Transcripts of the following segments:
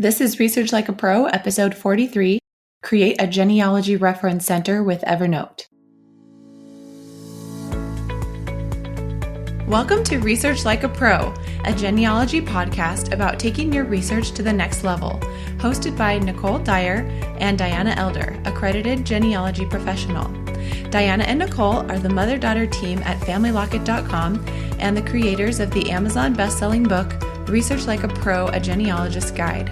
This is Research Like a Pro, episode 43, Create a Genealogy Reference Center with Evernote. Welcome to Research Like a Pro, a genealogy podcast about taking your research to the next level, hosted by Nicole Dyer and Diana Elder, accredited genealogy professional. Diana and Nicole are the mother-daughter team at FamilyLocket.com and the creators of the Amazon best-selling book, Research Like a Pro, A Genealogist Guide.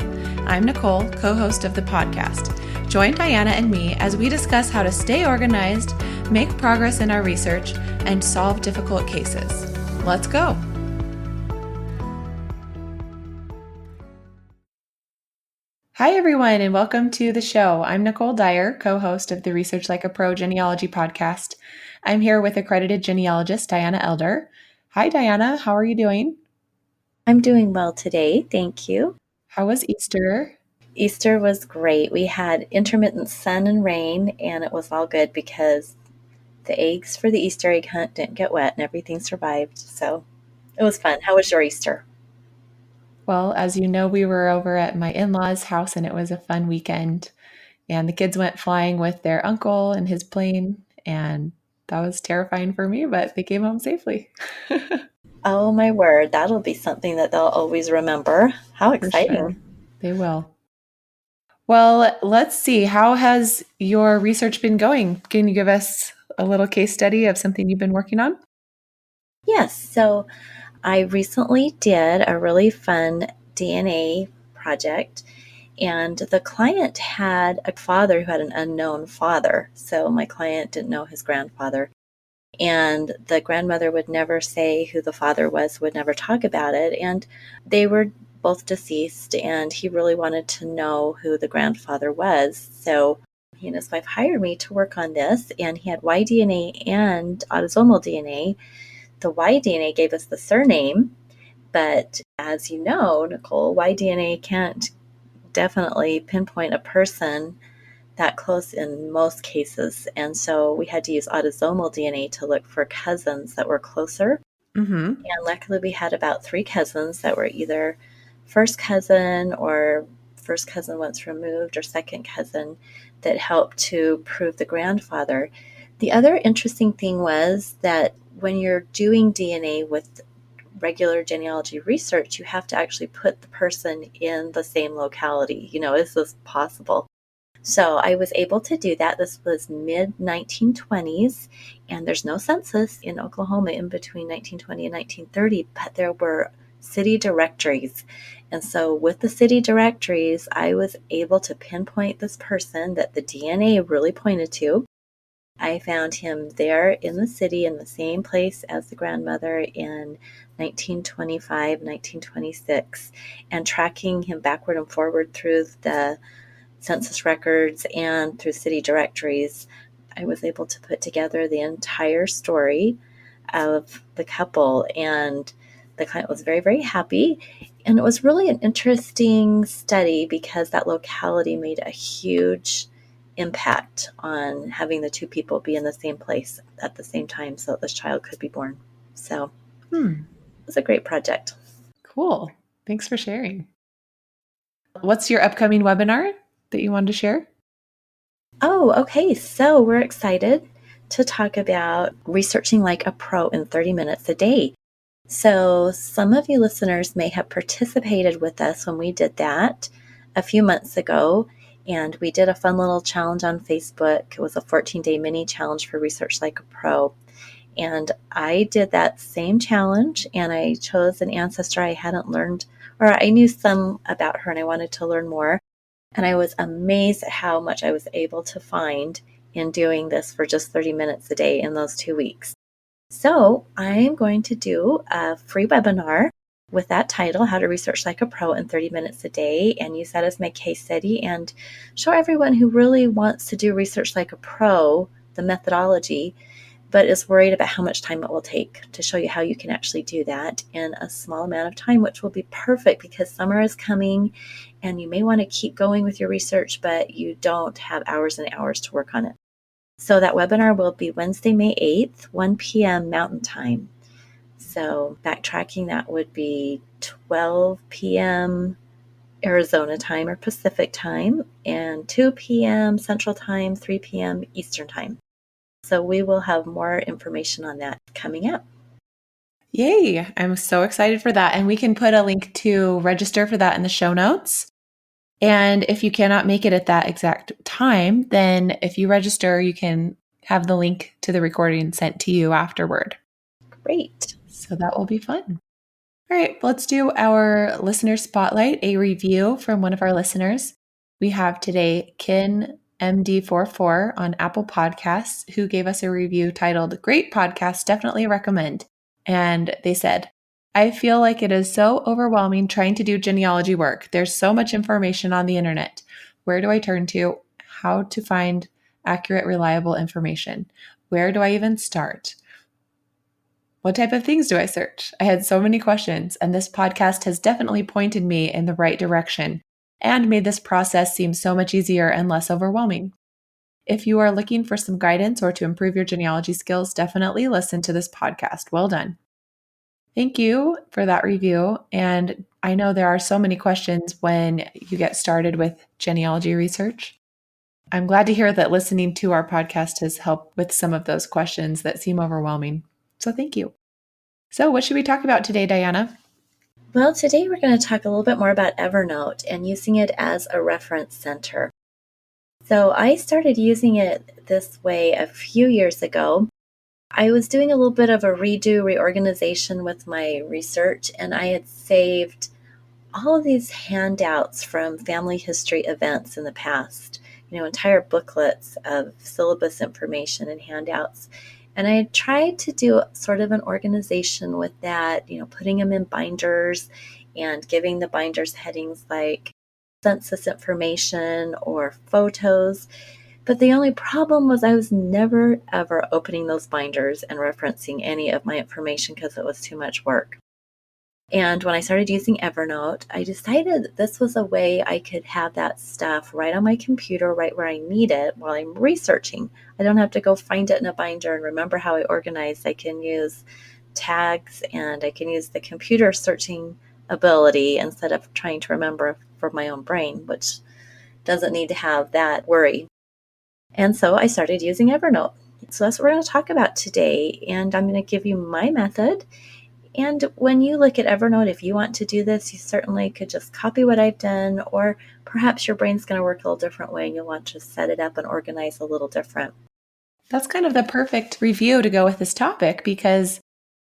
I'm Nicole, co-host of the podcast. Join Diana and me as we discuss how to stay organized, make progress in our research, and solve difficult cases. Let's go. Hi, everyone, and welcome to the show. I'm Nicole Dyer, co-host of the Research Like a Pro Genealogy podcast. I'm here with accredited genealogist Diana Elder. Hi, Diana. How are you doing? I'm doing well today. Thank you. How was Easter? Easter was great. We had intermittent sun and rain, and it was all good because the eggs for the Easter egg hunt didn't get wet and everything survived. So it was fun. How was your Easter? Well, as you know, we were over at my in-laws' house and it was a fun weekend. And the kids went flying with their uncle and his plane. And that was terrifying for me, but they came home safely. Oh, my word. That'll be something that they'll always remember. How For exciting. sure. They will. Well, let's see. How has your research been going? Can you give us a little case study of something you've been working on? Yes. So I recently did a really fun DNA project, and the client had a father who had an unknown father. So my client didn't know his grandfather. And the grandmother would never say who the father was, would never talk about it. And they were both deceased, and he really wanted to know who the grandfather was. So he and his wife hired me to work on this, and he had Y-DNA and autosomal DNA. The Y-DNA gave us the surname, but as you know, Nicole, Y-DNA can't definitely pinpoint a person that close in most cases. And so we had to use autosomal DNA to look for cousins that were closer. Mm-hmm. And luckily we had about 3 cousins that were either first cousin or first cousin once removed or second cousin that helped to prove the grandfather. The other interesting thing was that when you're doing DNA with regular genealogy research, you have to actually put the person in the same locality. Is this possible? So I was able to do that. This was mid-1920s, and there's no census in Oklahoma in between 1920 and 1930, but there were city directories. And so with the city directories, I was able to pinpoint this person that the DNA really pointed to. I found him there in the city in the same place as the grandmother in 1925, 1926, and tracking him backward and forward through the census records and through city directories, I was able to put together the entire story of the couple, and the client was very, very happy. And it was really an interesting study because that locality made a huge impact on having the two people be in the same place at the same time so that this child could be born. So it was a great project. Cool. Thanks for sharing. What's your upcoming webinar that you wanted to share? Oh, okay. So we're excited to talk about researching like a pro in 30 minutes a day. So some of you listeners may have participated with us when we did that a few months ago. And we did a fun little challenge on Facebook. It was a 14-day mini challenge for Research Like a Pro. And I did that same challenge, and I chose an ancestor I hadn't learned, or I knew some about her and I wanted to learn more. And I was amazed at how much I was able to find in doing this for just 30 minutes a day in those 2 weeks. So I'm going to do a free webinar with that title, How to Research Like a Pro in 30 Minutes a Day, and use that as my case study and show everyone who really wants to do research like a pro, the methodology, but is worried about how much time it will take, to show you how you can actually do that in a small amount of time, which will be perfect because summer is coming and you may want to keep going with your research, but you don't have hours and hours to work on it. So that webinar will be Wednesday, May 8th, 1 p.m. Mountain Time. So backtracking, that would be 12 p.m. Arizona time or Pacific time, and 2 p.m. Central time, 3 p.m. Eastern time. So we will have more information on that coming up. Yay! I'm so excited for that. And we can put a link to register for that in the show notes. And if you cannot make it at that exact time, then if you register, you can have the link to the recording sent to you afterward. Great. So that will be fun. All right, let's do our listener spotlight, a review from one of our listeners. We have today Kin MD44 on Apple Podcasts, who gave us a review titled, "Great podcast, definitely recommend." And they said, "I feel like it is so overwhelming trying to do genealogy work. There's so much information on the internet. Where do I turn to? How to find accurate, reliable information? Where do I even start? What type of things do I search?" I had so many questions, and this podcast has definitely pointed me in the right direction and made this process seem so much easier and less overwhelming. If you are looking for some guidance or to improve your genealogy skills, definitely listen to this podcast. Well done. Thank you for that review. And I know there are so many questions when you get started with genealogy research. I'm glad to hear that listening to our podcast has helped with some of those questions that seem overwhelming. So thank you. So, what should we talk about today, Diana? Well, today we're going to talk a little bit more about Evernote and using it as a reference center. So I started using it this way a few years ago. I was doing a little bit of a reorganization with my research, and I had saved all of these handouts from family history events in the past, entire booklets of syllabus information and handouts. And I tried to do sort of an organization with that, putting them in binders and giving the binders headings like census information or photos. But the only problem was I was never, ever opening those binders and referencing any of my information because it was too much work. And when I started using Evernote, I decided that this was a way I could have that stuff right on my computer, right where I need it while I'm researching. I don't have to go find it in a binder and remember how I organized. I can use tags and I can use the computer searching ability instead of trying to remember from my own brain, which doesn't need to have that worry. And so I started using Evernote. So that's what we're going to talk about today. And I'm going to give you my method. And when you look at Evernote, if you want to do this, you certainly could just copy what I've done, or perhaps your brain's going to work a little different way and you'll want to set it up and organize a little different. That's kind of the perfect review to go with this topic, because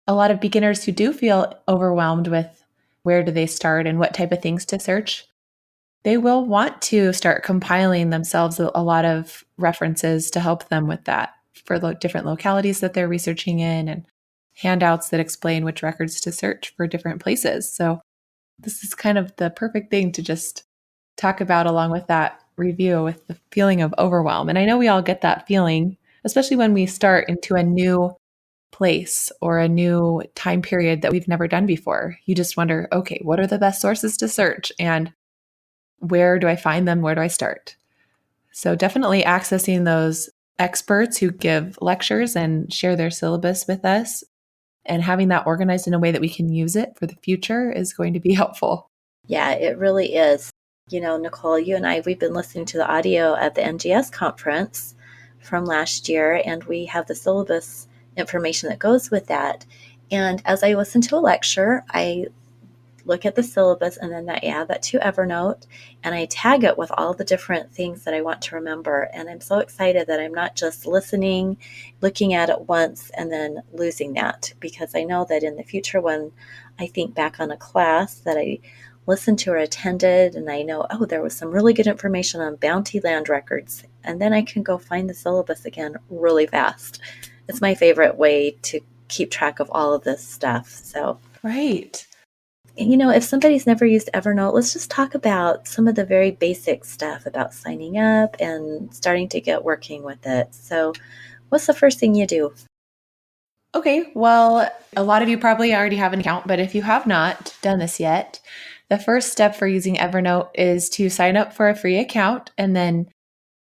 a lot of beginners who do feel overwhelmed with where do they start and what type of things to search, they will want to start compiling themselves a lot of references to help them with that for the different localities that they're researching in, and handouts that explain which records to search for different places. So this is kind of the perfect thing to just talk about along with that review, with the feeling of overwhelm. And I know we all get that feeling, especially when we start into a new place or a new time period that we've never done before. You just wonder, okay, what are the best sources to search? And where do I find them? Where do I start? So definitely accessing those experts who give lectures and share their syllabus with us and having that organized in a way that we can use it for the future is going to be helpful. Yeah, it really is. Nicole, you and I, we've been listening to the audio at the NGS conference from last year, and we have the syllabus information that goes with that. And as I listen to a lecture, I look at the syllabus and then I add that to Evernote and I tag it with all the different things that I want to remember. And I'm so excited that I'm not just listening, looking at it once and then losing that, because I know that in the future when I think back on a class that I listened to or attended and I know, oh, there was some really good information on bounty land records, and then I can go find the syllabus again really fast. It's my favorite way to keep track of all of this stuff. So, right. If somebody's never used Evernote, let's just talk about some of the very basic stuff about signing up and starting to get working with it. So, what's the first thing you do? Okay, well, a lot of you probably already have an account, but if you have not done this yet, the first step for using Evernote is to sign up for a free account, and then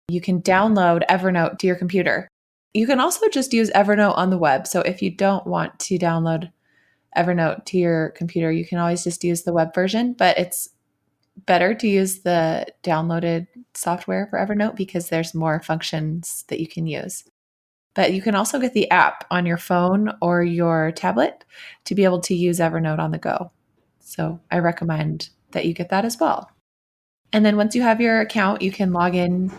you can download Evernote to your computer. You can also just use Evernote on the web. So if you don't want to download Evernote to your computer, you can always just use the web version, but it's better to use the downloaded software for Evernote because there's more functions that you can use. But you can also get the app on your phone or your tablet to be able to use Evernote on the go. So I recommend that you get that as well. And then once you have your account, you can log in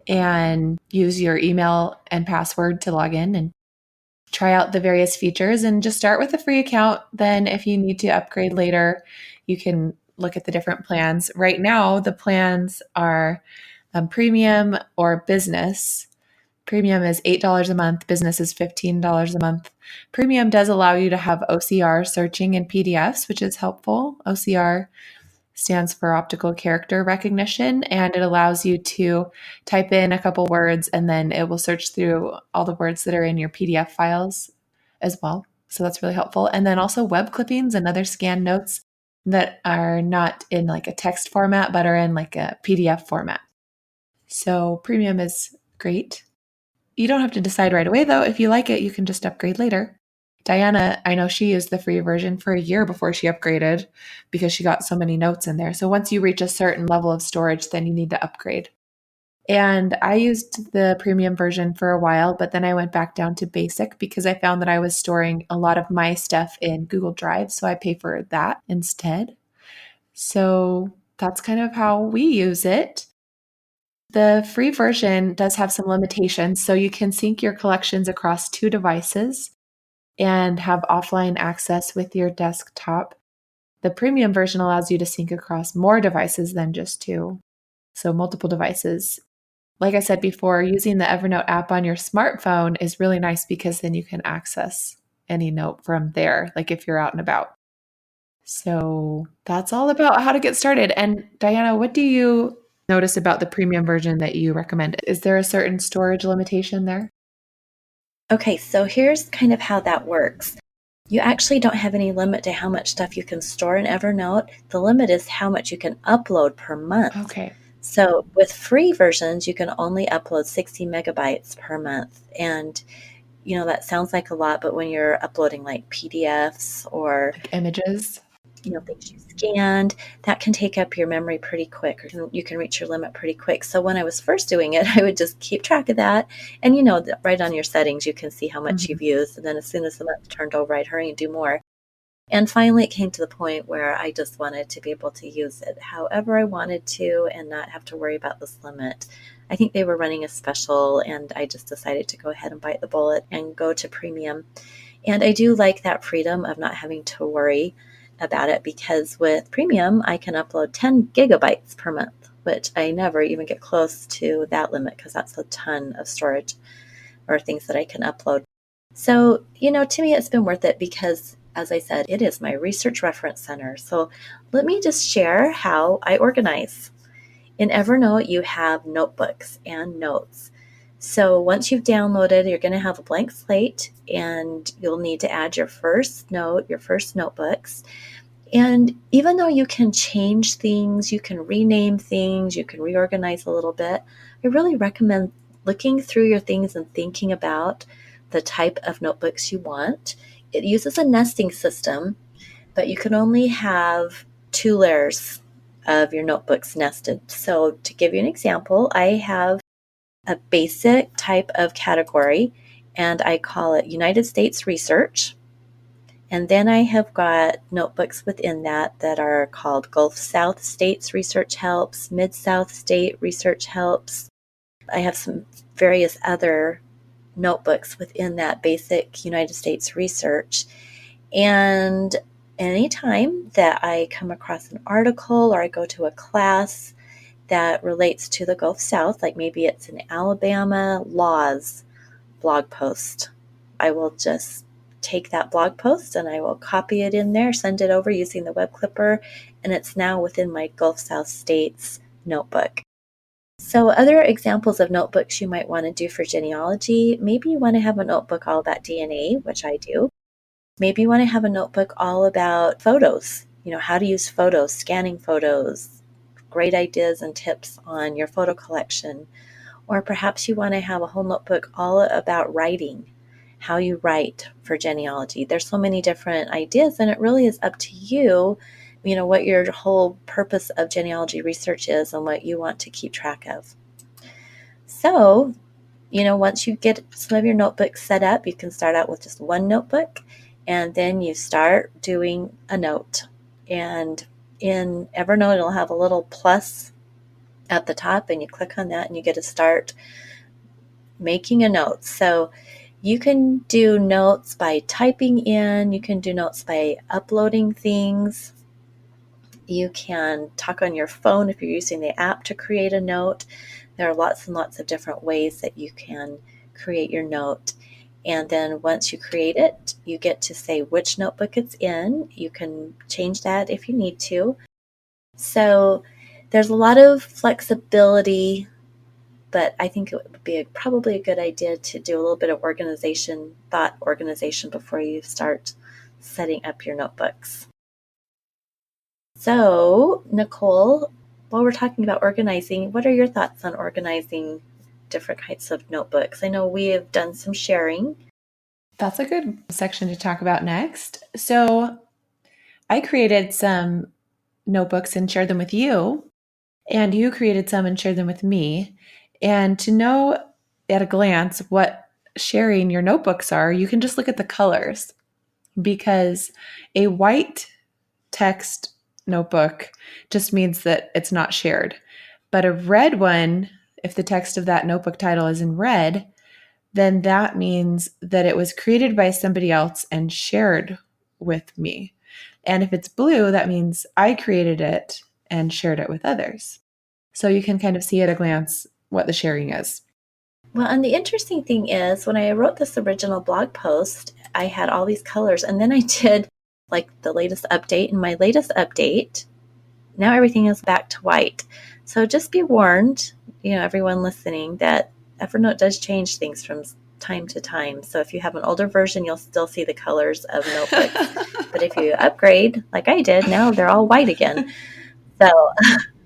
and use your email and password to log in and try out the various features and just start with a free account. Then if you need to upgrade later, you can look at the different plans. Right now, the plans are premium or business. Premium is $8 a month, business is $15 a month. Premium does allow you to have OCR searching in PDFs, which is helpful. OCR stands for optical character recognition, and it allows you to type in a couple words and then it will search through all the words that are in your PDF files as well. So that's really helpful. And then also web clippings and other scanned notes that are not in like a text format, but are in like a PDF format. So premium is great. You don't have to decide right away though. If you like it, you can just upgrade later. Diana, I know she used the free version for a year before she upgraded because she got so many notes in there. So once you reach a certain level of storage, then you need to upgrade. And I used the premium version for a while, but then I went back down to basic because I found that I was storing a lot of my stuff in Google Drive. So I pay for that instead. So that's kind of how we use it. The free version does have some limitations. So you can sync your collections across 2 devices and have offline access with your desktop. The premium version allows you to sync across more devices than just 2, so multiple devices. Like I said before, using the Evernote app on your smartphone is really nice because then you can access any note from there, like if you're out and about. So that's all about how to get started. And Diana, what do you notice about the premium version that you recommend? Is there a certain storage limitation there? Okay, so here's kind of how that works. You actually don't have any limit to how much stuff you can store in Evernote. The limit is how much you can upload per month. Okay. So with free versions, you can only upload 60 megabytes per month. And, that sounds like a lot, but when you're uploading like PDFs or Like images? things you scanned, that can take up your memory pretty quick. Or you can reach your limit pretty quick. So when I was first doing it, I would just keep track of that. And, right on your settings, you can see how much you've used. And then as soon as the month turned over, I'd hurry and do more. And finally, it came to the point where I just wanted to be able to use it however I wanted to and not have to worry about this limit. I think they were running a special, and I just decided to go ahead and bite the bullet and go to premium. And I do like that freedom of not having to worry about it because with premium, I can upload 10 gigabytes per month, which I never even get close to that limit because that's a ton of storage or things that I can upload. So, to me, it's been worth it because, as I said, it is my research reference center. So let me just share how I organize. In Evernote, you have notebooks and notes. So once you've downloaded, you're going to have a blank slate and you'll need to add your first note, your first notebooks. And even though you can change things, you can rename things, you can reorganize a little bit, I really recommend looking through your things and thinking about the type of notebooks you want. It uses a nesting system, but you can only have 2 layers of your notebooks nested. So to give you an example, I have a basic type of category, and I call it United States Research. And then I have got notebooks within that are called Gulf South States Research Helps, Mid-South State Research Helps. I have some various other notebooks within that basic United States Research. And anytime that I come across an article or I go to a class that relates to the Gulf South, like maybe it's an Alabama laws blog post, I will just take that blog post and I will copy it in there, send it over using the web clipper, and it's now within my Gulf South States notebook. So other examples of notebooks you might want to do for genealogy, maybe you want to have a notebook all about DNA, which I do. Maybe you want to have a notebook all about photos, how to use photos, scanning photos, great ideas and tips on your photo collection. Or perhaps you want to have a whole notebook all about writing, how you write for genealogy. There's so many different ideas, and it really is up to you what your whole purpose of genealogy research is and what you want to keep track of. So, once you get some of your notebooks set up, you can start out with just one notebook, and then you start doing a note. And in Evernote, it'll have a little plus at the top, and you click on that and you get to start making a note. So you can do notes by typing in, you can do notes by uploading things. You can talk on your phone if you're using the app to create a note. There are lots and lots of different ways that you can create your note. And then once you create it, you get to say which notebook it's in. You can change that if you need to. So there's a lot of flexibility, but I think it would be probably a good idea to do a little bit of thought organization before you start setting up your notebooks. So, Nicole, while we're talking about organizing, what are your thoughts on organizing different kinds of notebooks? I know we have done some sharing. That's a good section to talk about next. So I created some notebooks and shared them with you, and you created some and shared them with me. And to know at a glance what sharing your notebooks are, you can just look at the colors, because a white text notebook just means that it's not shared. But a red one, if the text of that notebook title is in red, then that means that it was created by somebody else and shared with me. And if it's blue, that means I created it and shared it with others. So you can kind of see at a glance what the sharing is. Well, and the interesting thing is, when I wrote this original blog post, I had all these colors, and then I did like the latest update. In my latest update, now everything is back to white. So just be warned, everyone listening, that Evernote does change things from time to time. So if you have an older version, you'll still see the colors of notebooks. But if you upgrade, like I did, now they're all white again. So,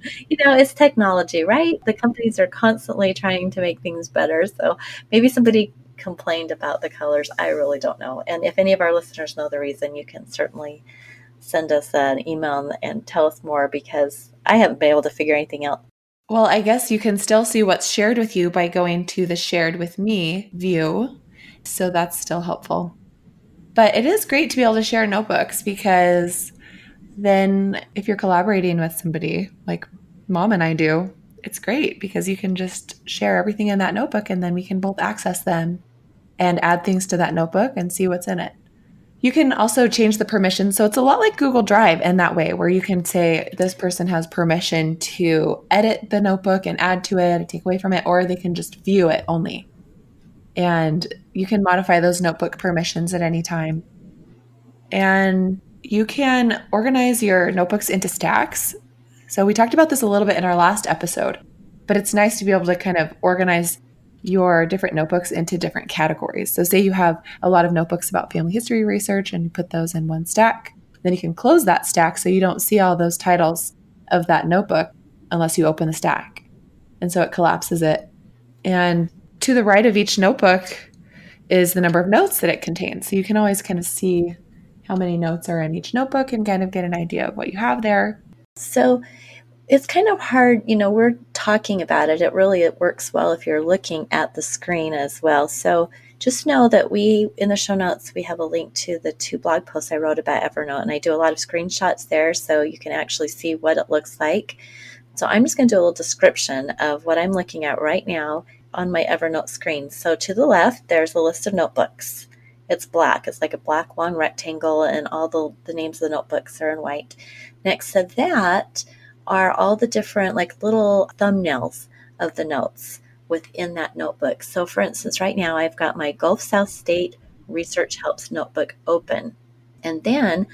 it's technology, right? The companies are constantly trying to make things better. So maybe somebody complained about the colors. I really don't know. And if any of our listeners know the reason, you can certainly send us an email and tell us more, because I haven't been able to figure anything out. Well, I guess you can still see what's shared with you by going to the shared with me view. So that's still helpful. But it is great to be able to share notebooks, because then if you're collaborating with somebody like Mom and I do, it's great because you can just share everything in that notebook, and then we can both access them and add things to that notebook and see what's in it. You can also change the permission. So it's a lot like Google Drive in that way, where you can say this person has permission to edit the notebook and add to it or take away from it, or they can just view it only. And you can modify those notebook permissions at any time. And you can organize your notebooks into stacks. So we talked about this a little bit in our last episode, but it's nice to be able to kind of organize your different notebooks into different categories. So say you have a lot of notebooks about family history research and you put those in one stack, then you can close that stack so you don't see all those titles of that notebook unless you open the stack. And so it collapses it. And to the right of each notebook is the number of notes that it contains. So you can always kind of see how many notes are in each notebook and kind of get an idea of what you have there. So it's kind of hard, we're talking about it. It works well if you're looking at the screen as well. So just know that in the show notes, we have a link to the 2 blog posts I wrote about Evernote, and I do a lot of screenshots there so you can actually see what it looks like. So I'm just going to do a little description of what I'm looking at right now on my Evernote screen. So to the left, there's a list of notebooks. It's black. It's like a black long rectangle, and all the names of the notebooks are in white. Next to that are all the different little thumbnails of the notes within that notebook. So for instance, right now I've got my Gulf South State Research Helps notebook open. And then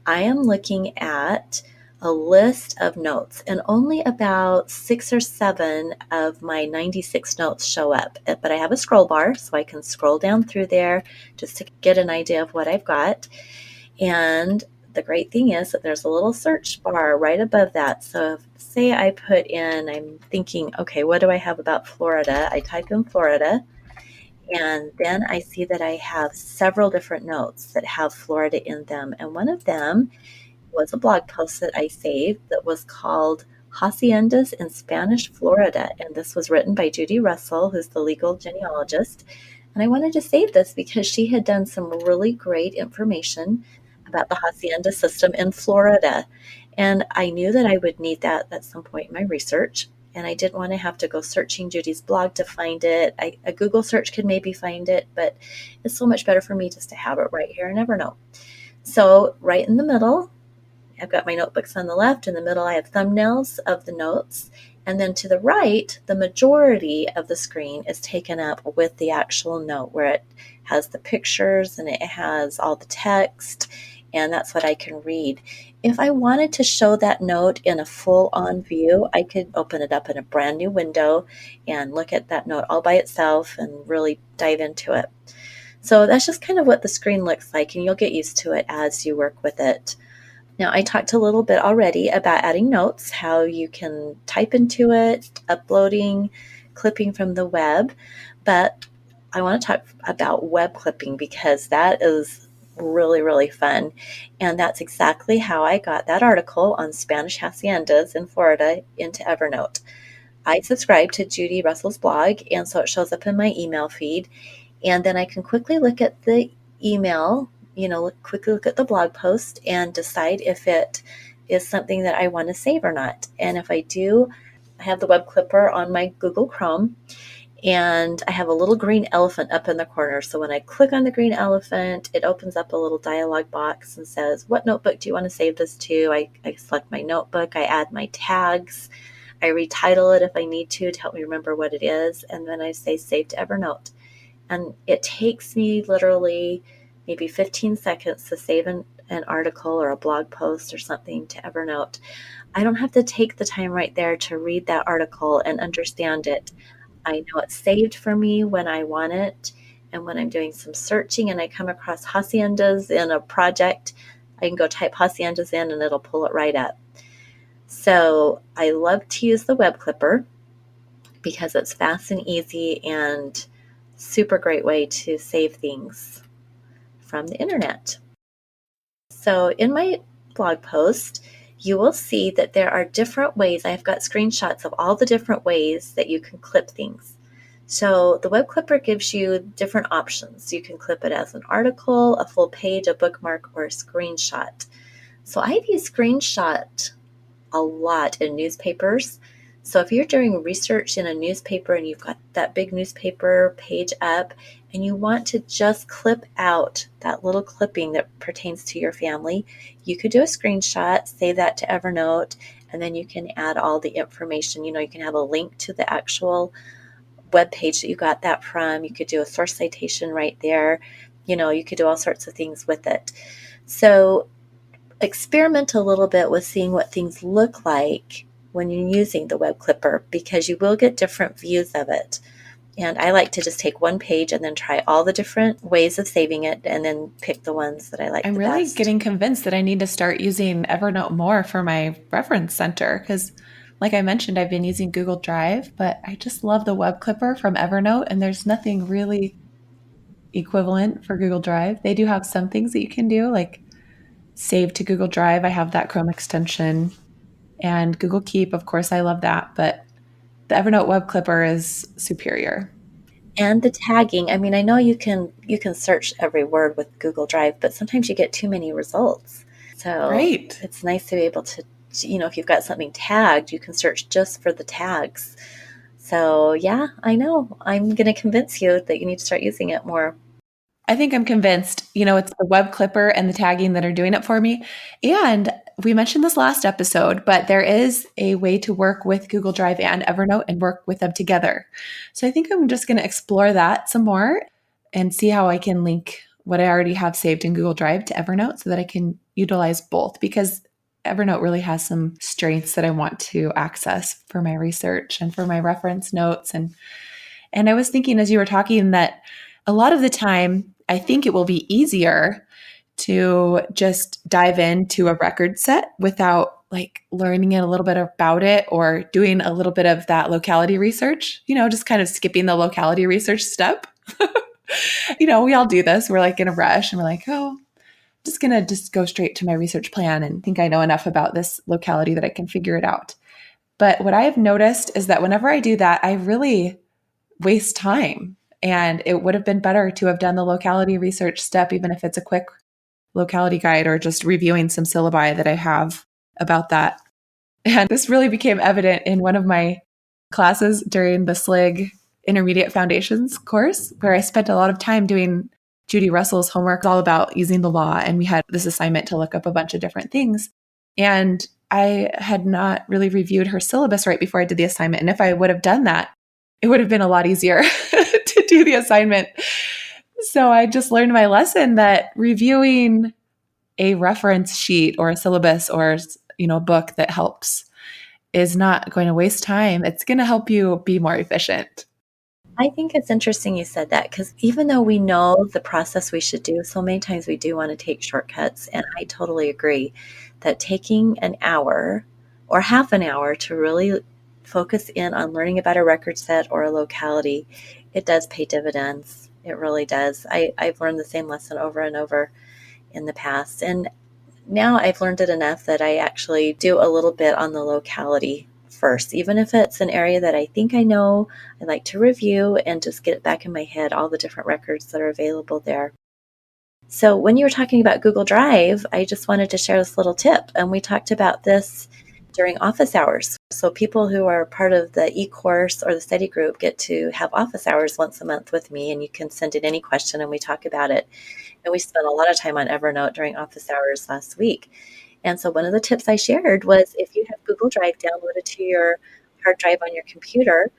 I am looking at a list of notes, and only about 6 or 7 of my 96 notes show up. But I have a scroll bar, so I can scroll down through there just to get an idea of what I've got. And the great thing is that there's a little search bar right above that. So if, say I put in, I'm thinking, okay, what do I have about Florida? I type in Florida, and then I see that I have several different notes that have Florida in them. And one of them was a blog post that I saved that was called Haciendas in Spanish Florida. And this was written by Judy Russell, who's the legal genealogist. And I wanted to save this because she had done some really great information about the hacienda system in Florida. And I knew that I would need that at some point in my research. And I didn't want to have to go searching Judy's blog to find it. A Google search could maybe find it, but it's so much better for me just to have it right here in Evernote. So right in the middle, I've got my notebooks on the left. In the middle, I have thumbnails of the notes. And then to the right, the majority of the screen is taken up with the actual note where it has the pictures and it has all the text, and that's what I can read. If I wanted to show that note in a full-on view, I could open it up in a brand new window and look at that note all by itself and really dive into it. So that's just kind of what the screen looks like, and you'll get used to it as you work with it. Now, I talked a little bit already about adding notes, how you can type into it, uploading, clipping from the web, but I want to talk about web clipping because that is really, really fun. And that's exactly how I got that article on Spanish haciendas in Florida into Evernote. I subscribe to Judy Russell's blog, and so it shows up in my email feed. And then I can quickly look at the email, quickly look at the blog post and decide if it is something that I want to save or not. And if I do, I have the web clipper on my Google Chrome, and I have a little green elephant up in the corner. So when I click on the green elephant, it opens up a little dialog box and says, what notebook do you want to save this to? I select my notebook, I add my tags, I retitle it if I need to help me remember what it is, and then I say save to Evernote. And it takes me literally maybe 15 seconds to save an article or a blog post or something to Evernote. I don't have to take the time right there to read that article and understand it. I know it's saved for me when I want it. And when I'm doing some searching and I come across haciendas in a project, I can go type haciendas in and it'll pull it right up. So I love to use the web clipper because it's fast and easy and super great way to save things from the internet. So in my blog post, you will see that there are different ways. I've got screenshots of all the different ways that you can clip things. So the web clipper gives you different options. You can clip it as an article, a full page, a bookmark, or a screenshot. So I've used screenshot a lot in newspapers. So if you're doing research in a newspaper and you've got that big newspaper page up and you want to just clip out that little clipping that pertains to your family, you could do a screenshot, save that to Evernote, and then you can add all the information. You can have a link to the actual web page that you got that from. You could do a source citation right there. You could do all sorts of things with it. So experiment a little bit with seeing what things look like when you're using the web clipper, because you will get different views of it. And I like to just take one page and then try all the different ways of saving it and then pick the ones that I like the best. I'm really getting convinced that I need to start using Evernote more for my reference center because, like I mentioned, I've been using Google Drive, but I just love the web clipper from Evernote, and there's nothing really equivalent for Google Drive. They do have some things that you can do, like save to Google Drive. I have that Chrome extension, and Google Keep, of course, I love that, but the Evernote web clipper is superior. And the tagging, I know you can search every word with Google Drive, but sometimes you get too many results. So Right. It's nice to be able to, if you've got something tagged, you can search just for the tags. So yeah, I know. I'm going to convince you that you need to start using it more. I think I'm convinced, it's the web clipper and the tagging that are doing it for me. And we mentioned this last episode, but there is a way to work with Google Drive and Evernote and work with them together. So I think I'm just going to explore that some more and see how I can link what I already have saved in Google Drive to Evernote so that I can utilize both, because Evernote really has some strengths that I want to access for my research and for my reference notes. And I was thinking as you were talking that a lot of the time, I think it will be easier to just dive into a record set without learning a little bit about it or doing a little bit of that locality research, just kind of skipping the locality research step. We all do this. We're in a rush and we're like, oh, just going to just go straight to my research plan and think I know enough about this locality that I can figure it out. But what I have noticed is that whenever I do that, I really waste time. And it would have been better to have done the locality research step, even if it's a quick locality guide or just reviewing some syllabi that I have about that. And this really became evident in one of my classes during the SLIG Intermediate Foundations course, where I spent a lot of time doing Judy Russell's homework all about using the law. And we had this assignment to look up a bunch of different things. And I had not really reviewed her syllabus right before I did the assignment. And if I would have done that, it would have been a lot easier to do the assignment. So I just learned my lesson that reviewing a reference sheet or a syllabus or a book that helps is not going to waste time. It's going to help you be more efficient. I think it's interesting you said that, because even though we know the process we should do, so many times we do want to take shortcuts. And I totally agree that taking an hour or half an hour to really focus in on learning about a record set or a locality, it does pay dividends. It really does. I've learned the same lesson over and over in the past. And now I've learned it enough that I actually do a little bit on the locality first. Even if it's an area that I think I know, I like to review and just get it back in my head, all the different records that are available there. So when you were talking about Google Drive, I just wanted to share this little tip. And we talked about this during office hours. So people who are part of the eCourse or the study group get to have office hours once a month with me, and you can send in any question and we talk about it. And we spent a lot of time on Evernote during office hours last week. And so one of the tips I shared was, if you have Google Drive downloaded to your hard drive on your computer,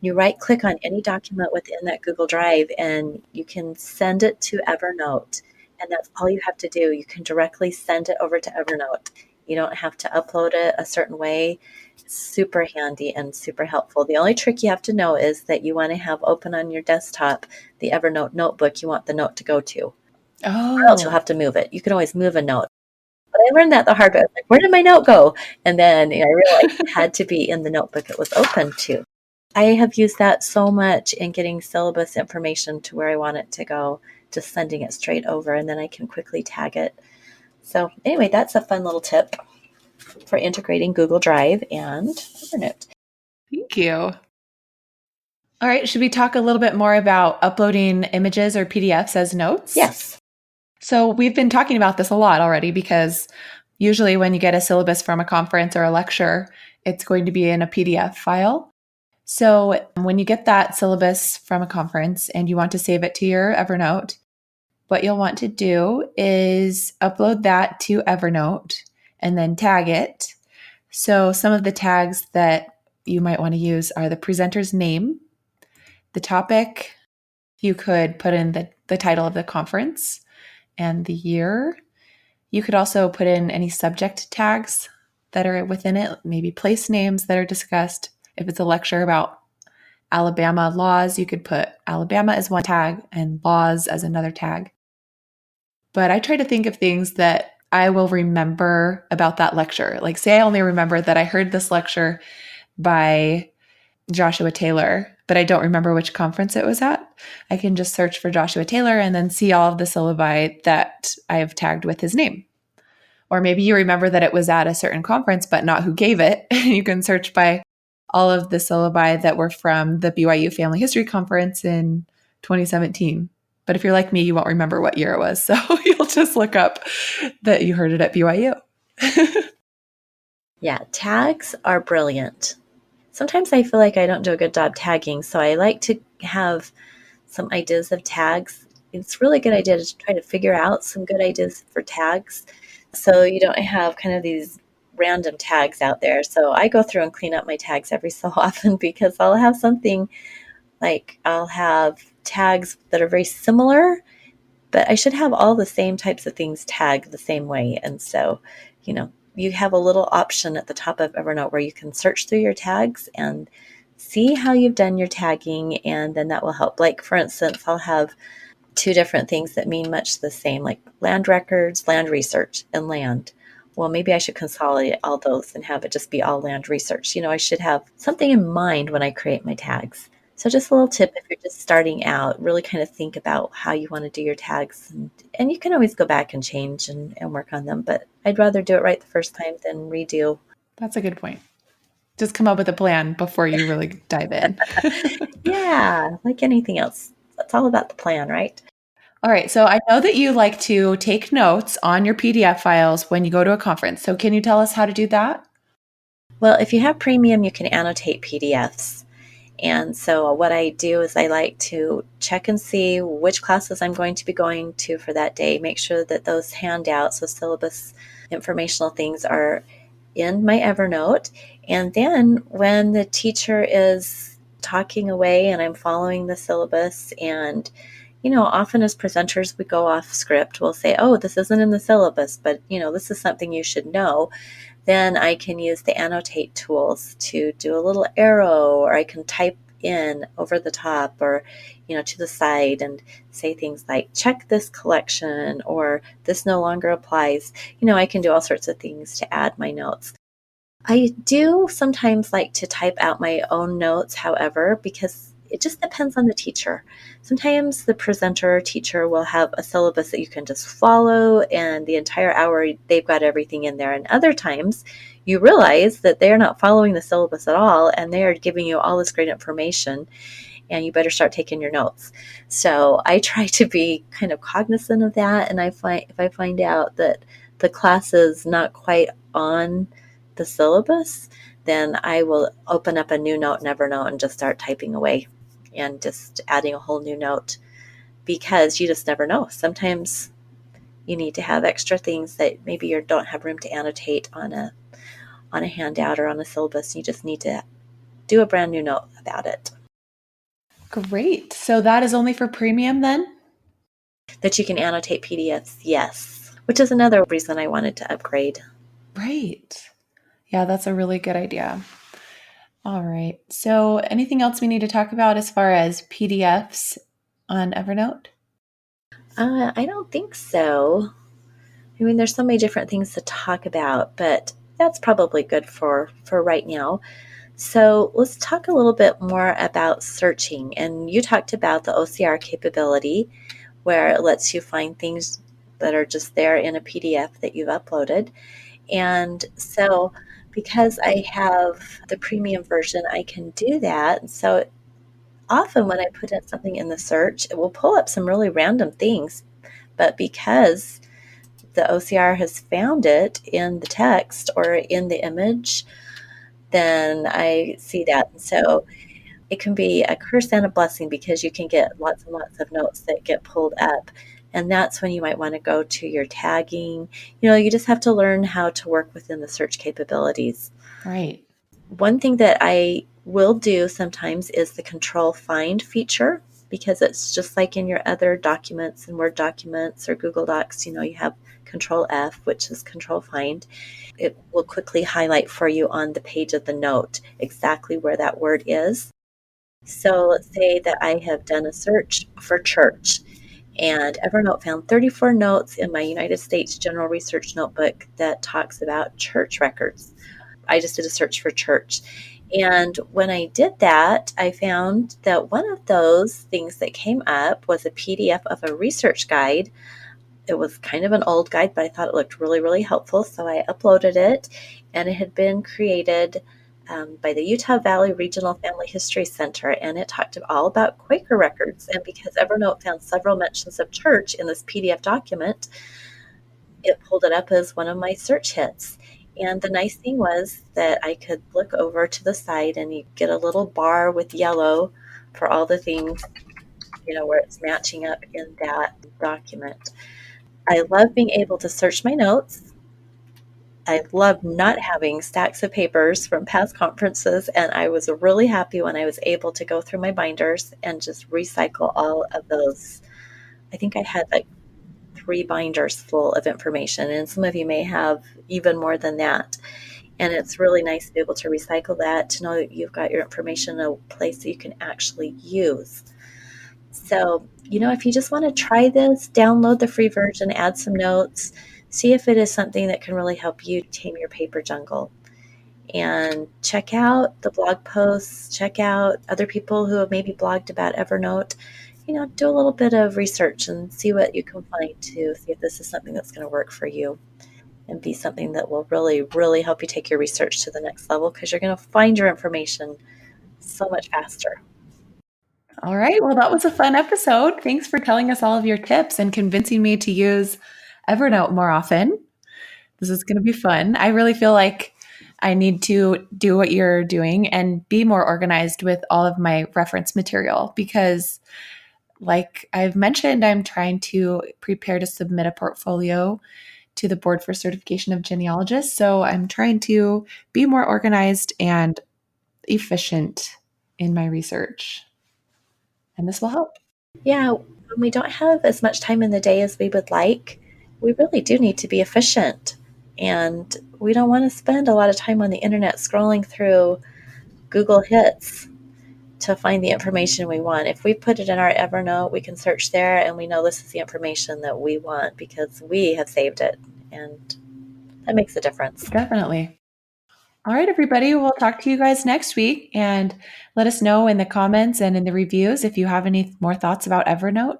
you right-click on any document within that Google Drive and you can send it to Evernote. And that's all you have to do. You can directly send it over to Evernote. You don't have to upload it a certain way. It's super handy and super helpful. The only trick you have to know is that you want to have open on your desktop the Evernote notebook you want the note to go to. Oh. Or else you'll have to move it. You can always move a note. But I learned that the hard way. I was like, where did my note go? And then I realized it had to be in the notebook it was open to. I have used that so much in getting syllabus information to where I want it to go, just sending it straight over, and then I can quickly tag it. So anyway, that's a fun little tip for integrating Google Drive and Evernote. Thank you. All right. Should we talk a little bit more about uploading images or PDFs as notes? Yes. So we've been talking about this a lot already, because usually when you get a syllabus from a conference or a lecture, it's going to be in a PDF file. So when you get that syllabus from a conference and you want to save it to your Evernote, what you'll want to do is upload that to Evernote and then tag it. So some of the tags that you might want to use are the presenter's name, the topic. You could put in the title of the conference and the year. You could also put in any subject tags that are within it, maybe place names that are discussed. If it's a lecture about Alabama laws, you could put Alabama as one tag and laws as another tag. But I try to think of things that I will remember about that lecture. Like, say I only remember that I heard this lecture by Joshua Taylor, but I don't remember which conference it was at. I can just search for Joshua Taylor and then see all of the syllabi that I have tagged with his name. Or maybe you remember that it was at a certain conference, but not who gave it. You can search by all of the syllabi that were from the BYU Family History Conference in 2017. But if you're like me, you won't remember what year it was. So you'll just look up that you heard it at BYU. Yeah, tags are brilliant. Sometimes I feel like I don't do a good job tagging, so I like to have some ideas of tags. It's a really good idea to try to figure out some good ideas for tags, so you don't have kind of these random tags out there. So I go through and clean up my tags every so often, because I'll have something like, I'll have tags that are very similar, but I should have all the same types of things tagged the same way. And so, you have a little option at the top of Evernote where you can search through your tags and see how you've done your tagging, and then that will help. Like, for instance, I'll have two different things that mean much the same, like land records, land research, and land. Well, maybe I should consolidate all those and have it just be all land research. I should have something in mind when I create my tags. So just a little tip if you're just starting out, really kind of think about how you want to do your tags. And you can always go back and change and work on them. But I'd rather do it right the first time than redo. That's a good point. Just come up with a plan before you really dive in. Yeah, like anything else. It's all about the plan, right? All right. So I know that you like to take notes on your PDF files when you go to a conference. So can you tell us how to do that? Well, if you have premium, you can annotate PDFs. And so what I do is I like to check and see which classes I'm going to be going to for that day, make sure that those handouts, those syllabus informational things are in my Evernote. And then when the teacher is talking away and I'm following the syllabus and often as presenters, we go off script. We'll say, oh, this isn't in the syllabus, but, this is something you should know. Then I can use the annotate tools to do a little arrow, or I can type in over the top or, to the side and say things like, check this collection, or this no longer applies. I can do all sorts of things to add my notes. I do sometimes like to type out my own notes, however, because it just depends on the teacher. Sometimes the presenter or teacher will have a syllabus that you can just follow, and the entire hour they've got everything in there. And other times you realize that they're not following the syllabus at all, and they are giving you all this great information, and you better start taking your notes. So I try to be kind of cognizant of that. And if I find out that the class is not quite on the syllabus, then I will open up a new note in Evernote and just start typing away and just adding a whole new note, because you just never know. Sometimes you need to have extra things that maybe you don't have room to annotate on a handout or on a syllabus. You just need to do a brand new note about it. Great. So that is only for premium then? That you can annotate PDFs, yes, which is another reason I wanted to upgrade. Right. Yeah, that's a really good idea. All right. So anything else we need to talk about as far as PDFs on Evernote? I don't think so. I mean, there's so many different things to talk about, but that's probably good for right now. So let's talk a little bit more about searching. And you talked about the OCR capability, where it lets you find things that are just there in a PDF that you've uploaded. And so because I have the premium version, I can do that. So often when I put in something in the search, it will pull up some really random things. But because the OCR has found it in the text or in the image, then I see that. And so it can be a curse and a blessing, because you can get lots and lots of notes that get pulled up. And that's when you might want to go to your tagging. You just have to learn how to work within the search capabilities. Right. One thing that I will do sometimes is the control find feature, because it's just like in your other documents and Word documents or Google Docs, you have control F, which is control find. It will quickly highlight for you on the page of the note exactly where that word is. So let's say that I have done a search for church, and Evernote found 34 notes in my United States General Research Notebook that talks about church records. I just did a search for church. And when I did that, I found that one of those things that came up was a PDF of a research guide. It was kind of an old guide, but I thought it looked really, really helpful. So I uploaded it, and it had been created by the Utah Valley Regional Family History Center, and it talked all about Quaker records. And because Evernote found several mentions of church in this PDF document, it pulled it up as one of my search hits. And the nice thing was that I could look over to the side and you get a little bar with yellow for all the things, where it's matching up in that document. I love being able to search my notes. I love not having stacks of papers from past conferences, and I was really happy when I was able to go through my binders and just recycle all of those. I think I had like 3 binders full of information, and some of you may have even more than that. And it's really nice to be able to recycle that, to know that you've got your information in a place that you can actually use. So, if you just want to try this, download the free version, add some notes, see if it is something that can really help you tame your paper jungle. and check out the blog posts, check out other people who have maybe blogged about Evernote. Do a little bit of research and see what you can find to see if this is something that's going to work for you and be something that will really, really help you take your research to the next level, because you're going to find your information so much faster. All right. Well, that was a fun episode. Thanks for telling us all of your tips and convincing me to use Evernote more often. This is going to be fun. I really feel like I need to do what you're doing and be more organized with all of my reference material because, like I've mentioned, I'm trying to prepare to submit a portfolio to the board for certification of genealogists. So I'm trying to be more organized and efficient in my research. And this will help. Yeah, when we don't have as much time in the day as we would like, we really do need to be efficient. And we don't want to spend a lot of time on the internet scrolling through Google Hits to find the information we want. If we put it in our Evernote, we can search there and we know this is the information that we want because we have saved it. And that makes a difference. Definitely. All right, everybody. We'll talk to you guys next week and let us know in the comments and in the reviews if you have any more thoughts about Evernote.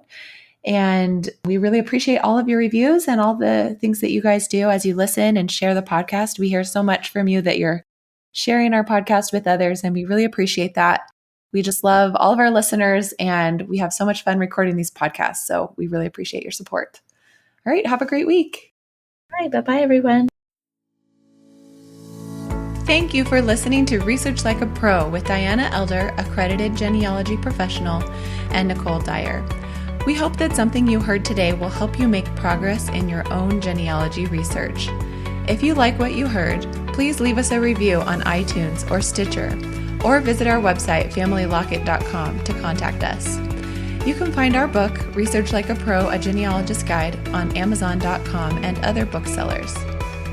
And we really appreciate all of your reviews and all the things that you guys do as you listen and share the podcast. We hear so much from you that you're sharing our podcast with others, and we really appreciate that. We just love all of our listeners, and we have so much fun recording these podcasts. So we really appreciate your support. All right, have a great week. All right, bye-bye, everyone. Thank you for listening to Research Like a Pro with Diana Elder, accredited genealogy professional, and Nicole Dyer. We hope that something you heard today will help you make progress in your own genealogy research. If you like what you heard, please leave us a review on iTunes or Stitcher, or visit our website, familylocket.com, to contact us. You can find our book, Research Like a Pro, A Genealogist Guide, on Amazon.com and other booksellers.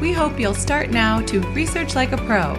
We hope you'll start now to research like a pro.